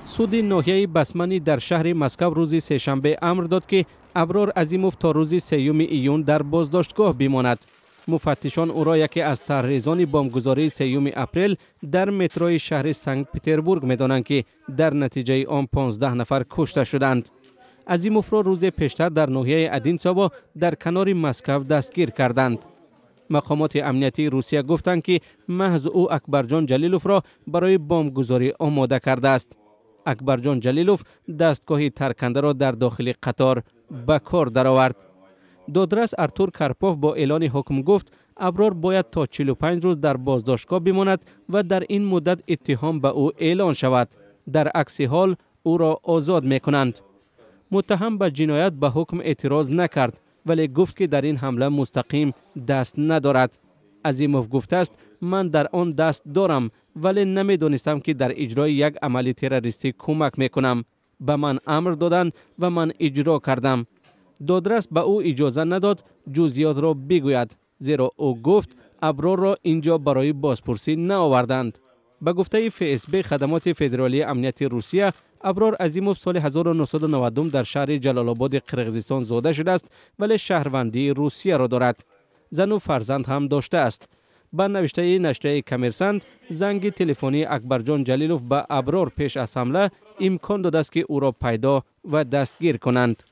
سود ناحیه بسمنی در شهر مسکو روز سه‌شنبه امر داد که ابرار عظیموف تا روز 3 ایون در بازداشتگاه بماند. مفتشان او را یکی از طرحریزان بمبگذاری 3 اپریل در متروی شهر سنت پتربورگ می‌دانند که در نتیجه آن 15 نفر کشته شدند. عظیموف را روز پیشتر در ناحیه ادینساوا در کنار مسکو دستگیر کردند. مقامات امنیتی روسیه گفتند که محض او اکبرجان جلیلوف را برای بمبگذاری آماده کرده است. اکبرجان جلیلوف دستگاه ترکنده را در داخل قطار به کار درآورد. دادرس ارتور کارپوف با اعلان حکم گفت ابرار باید تا 45 روز در بازداشتگاه بماند و در این مدت اتهام به او اعلان شود. در عکس حال او را آزاد می‌کنند. متهم به جنایت به حکم اعتراض نکرد ولی گفت که در این حمله مستقیم دست ندارد. عظیموف گفته است من در آن دست دارم ولی نمی‌دانستم که در اجرای یک عمل تروریستی کمک می‌کنم. به من امر دادند و من اجرا کردم. دادرس به او اجازه نداد جزئیات را بگوید زیرا او گفت ابرار را اینجا برای بازپرسی نآوردند. به گفته FSB خدمات فدرالی امنیتی روسیه ابرار عظیموف سال 1992 در شهر جلال آباد قرقیزستان زاده شده است ولی شهروندی روسیه را دارد. زن و فرزند هم داشته است. به نوشته نشریه کمرسنت زنگ تلفنی اکبرجان جلیلوف به ابرار پیش از حمله امکان داده است که او را پیدا و دستگیر کنند.